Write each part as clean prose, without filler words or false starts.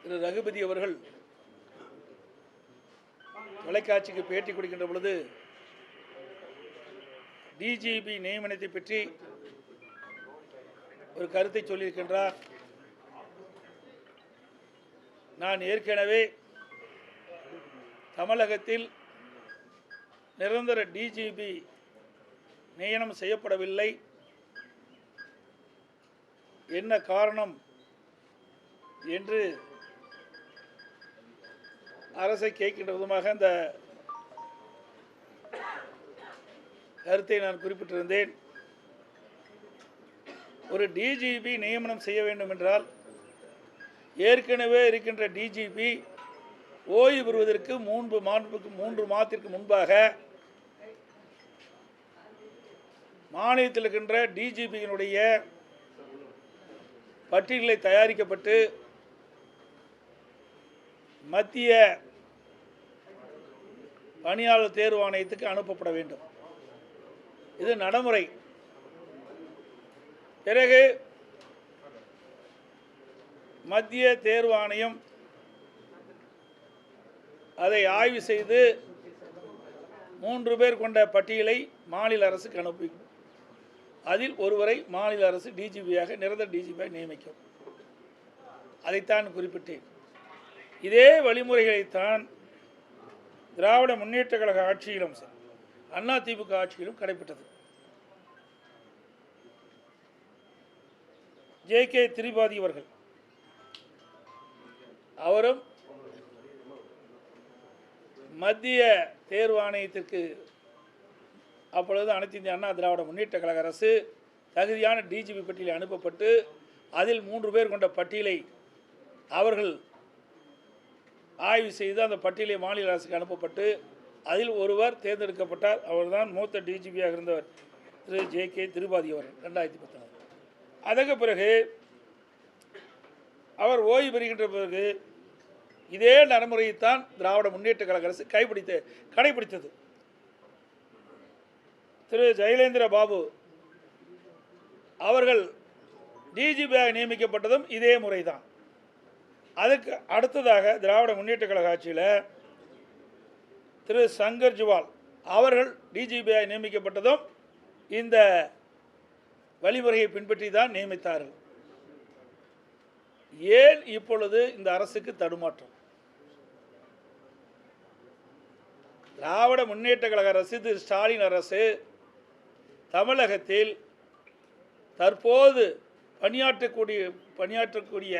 திரு ரகுபதி அவர்கள் தொலைக்காட்சிக்கு பேட்டி கொடுக்கின்ற பொழுது டிஜிபி நியமனத்தை பற்றி ஒரு கருத்தை சொல்லியிருக்கின்றார். நான் ஏற்கனவே தமிழகத்தில் நிரந்தர டிஜிபி நியமனம் செய்யப்படவில்லை, என்ன காரணம் என்று அரசை கேட்கின்ற விதமாக அந்த கருத்தை நான் குறிப்பிட்டிருந்தேன். ஒரு டிஜிபி நியமனம் செய்ய வேண்டும் என்றால் ஏற்கனவே இருக்கின்ற டிஜிபி ஓய்வு பெறுவதற்கு 3 மாதத்திற்கு முன்பாக மாநிலத்தில் இருக்கின்ற டிஜிபியினுடைய பட்டியலை தயாரிக்கப்பட்டு மத்திய பணியாளர் தேர்வு ஆணையத்துக்கு அனுப்பப்பட வேண்டும். இது நடைமுறை. பிறகு மத்திய தேர்வு ஆணையம் அதை ஆய்வு செய்து 3 பேர் கொண்ட பட்டியலை மாநில அரசுக்கு அனுப்பி அதில் ஒருவரை மாநில அரசு டிஜிபியாக நிரந்தர டிஜிபியாக நியமிக்கும். அதைத்தான் குறிப்பிட்டேன். இதே வழிமுறைகளைத்தான் திராவிட முன்னேற்ற கழக ஆட்சியிலும் அதிமுக ஆட்சியிலும் கடைபிடித்தது. ஜே.கே. திரிபாதி அவர்கள் அவரும் மத்திய தேர்வு ஆணையத்திற்கு அப்பொழுது அனைத்து இந்திய அண்ணா திராவிட முன்னேற்ற கழக அரசு தகுதியான டிஜிபி பட்டியலை அனுப்பப்பட்டு அதில் 3 பேர் கொண்ட பட்டியலை அவர்கள் ஆய்வு செய்து அந்த பட்டியலை மாநில அரசுக்கு அனுப்பப்பட்டு அதில் ஒருவர் தேர்ந்தெடுக்கப்பட்டார். அவர்தான் மூத்த டிஜிபியாக இருந்தவர் திரு ஜே.கே. திரிபாதி அவர்கள் 2014. அதற்கு பிறகு அவர் ஓய்வு பெறுகின்ற பிறகு இதே நடைமுறையைத்தான் திராவிட முன்னேற்ற கழக அரசு கடைபிடித்தது. திரு ஜெயலலிதா பாபு அவர்கள் டிஜிபியாக நியமிக்கப்பட்டதும் இதே முறைதான். அதுக்கு அடுத்ததாக திராவிட முன்னேற்ற கழக ஆட்சியில் திரு சங்கர் ஜிவால் அவர்கள் டிஜிபியாக நியமிக்கப்பட்டதும் இந்த வழிமுறையை பின்பற்றி தான் நியமித்தார்கள். ஏன் இப்பொழுது இந்த அரசுக்கு தடுமாற்றம்? திராவிட முன்னேற்ற கழக அரசு, திரு ஸ்டாலின் அரசு தமிழகத்தில் தற்போது பணியாற்றக்கூடிய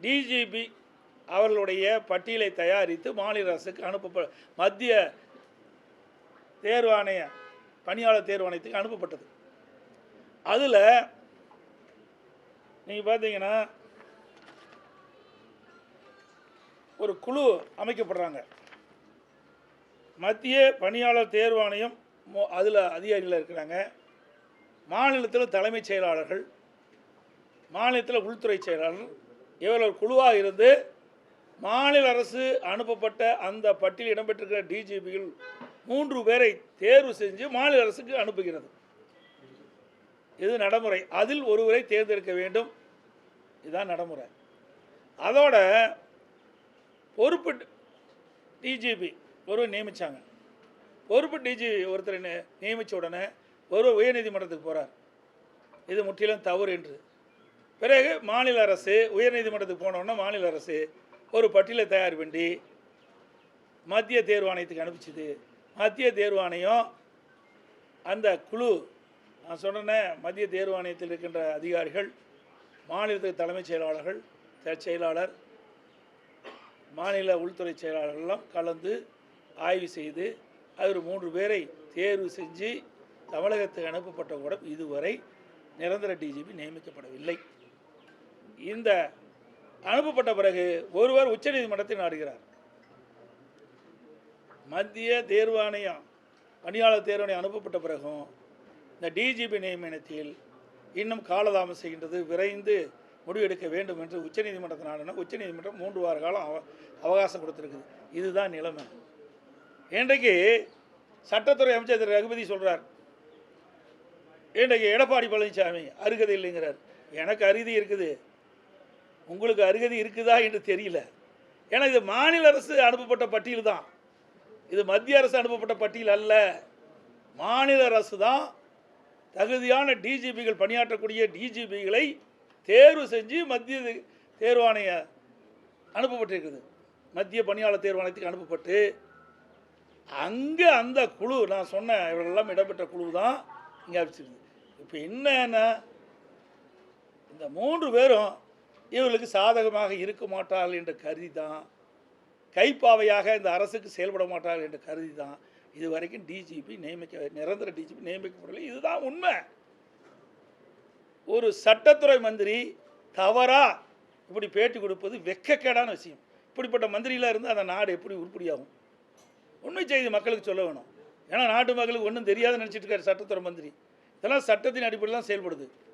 டிஜிபி அவர்களுடைய பட்டியலை தயாரித்து மாநில அரசுக்கு மத்திய தேர்வு ஆணைய பணியாளர் தேர்வு ஆணையத்துக்கு அனுப்பப்பட்டது. அதில் நீங்கள் பார்த்தீங்கன்னா ஒரு குழு அமைக்கப்படுறாங்க. மத்திய பணியாளர் தேர்வு ஆணையம் அதில் அதிகாரிகள் இருக்கிறாங்க. மாநிலத்தில் தலைமைச் செயலாளர்கள், மாநிலத்தில் உள்துறை செயலாளர், இவர்கள் குழுவாக இருந்து மாநில அரசு அனுப்பப்பட்ட அந்த பட்டியலில் இடம்பெற்றிருக்கிற டிஜிபிகள் 3 பேரை தேர்வு செஞ்சு மாநில அரசுக்கு அனுப்புகிறது. இது நடைமுறை. அதில் ஒருவரை தேர்ந்தெடுக்க வேண்டும். இதுதான் நடைமுறை. அதோட பொறுப்பு டிஜிபி ஒருவர் நியமித்தாங்க. பொறுப்பு டிஜிபி ஒருத்தரை நியமித்த உடனே ஒருவர் உயர்நீதிமன்றத்துக்கு போகிறார். இது முற்றிலும் தவறு என்று. பிறகு மாநில அரசு உயர்நீதிமன்றத்துக்கு போனோன்னா மாநில அரசு ஒரு பட்டியலை தயார் பண்ணி மத்திய தேர்வு ஆணையத்துக்கு அனுப்பிச்சுது. மத்திய தேர்வு ஆணையம் அந்த குழு, நான் சொன்னேன், மத்திய தேர்வு ஆணையத்தில் இருக்கின்ற அதிகாரிகள், மாநிலத்துக்கு தலைமைச் செயலாளர்கள், செயலாளர், மாநில உள்துறை செயலாளர்களெல்லாம் கலந்து ஆய்வு செய்து அவர் 3 பேரை தேர்வு செஞ்சு தமிழகத்துக்கு அனுப்பப்பட்ட கூட இதுவரை நிரந்தர டிஜிபி நியமிக்கப்படவில்லை. இந்த அனுப்பப்பட்ட பிறகு ஒருவர் உச்சநீதிமன்றத்தை நாடுகிறார். மத்திய தேர்வு ஆணையம் பணியாளர் தேர்வு ஆணையம் அனுப்பப்பட்ட பிறகும் இந்த டிஜிபி நியமனத்தில் இன்னும் காலதாமம் செய்கின்றது. விரைந்து முடிவெடுக்க வேண்டும் என்று உச்சநீதிமன்றத்தை நாடினா உச்சநீதிமன்றம் 3 வார காலம் அவகாசம் கொடுத்துருக்குது. இதுதான் நிலைமை. இன்றைக்கு சட்டத்துறை அமைச்சர் திரு ரகுபதி சொல்கிறார், இன்றைக்கு எடப்பாடி பழனிசாமி அருகதை இல்லைங்கிறார். எனக்கு அருகதை இருக்குது. உங்களுக்கு அருகதை இருக்குதா என்று தெரியல. ஏன்னா இது மாநில அரசு அனுப்பப்பட்ட பட்டியல் தான், இது மத்திய அரசு அனுப்பப்பட்ட பட்டியல் அல்ல. மாநில அரசு தான் தகுதியான டிஜிபிகள் பணியாற்றக்கூடிய டிஜிபிகளை தேர்வு செஞ்சு மத்திய தேர்வாணைய அனுப்பப்பட்டிருக்குது. மத்திய பணியாளர் தேர்வாணையத்துக்கு அனுப்பப்பட்டு அங்கே அந்த குழு நான் சொன்ன இவர்களெல்லாம் இடம்பெற்ற குழு தான் இங்கே அமைச்சிருக்குது. இப்போ என்னன்னா இந்த 3 பேரும் இவர்களுக்கு சாதகமாக இருக்க மாட்டார்கள் என்று கருதி தான், கைப்பாவையாக இந்த அரசுக்கு செயல்பட மாட்டார்கள் என்று கருதி தான் இது வரைக்கும் டிஜிபி நிரந்தர டிஜிபி நியமிக்கப்படவில்லை. இதுதான் உண்மை. ஒரு சட்டத்துறை மந்திரி தவறா இப்படி பேட்டி கொடுப்பது வெட்கக்கேடான விஷயம். இப்படிப்பட்ட மந்திரிலாம் இருந்து அந்த நாடு எப்படி உருப்படியாகும்? உண்மை செய்தி மக்களுக்கு சொல்ல வேணும். ஏன்னா நாட்டு மக்களுக்கு ஒன்றும் தெரியாதுன்னு நினச்சிட்டு இருக்காரு சட்டத்துறை மந்திரி. இதெல்லாம் சட்டத்தின் அடிப்படையில் தான் செயல்படுது.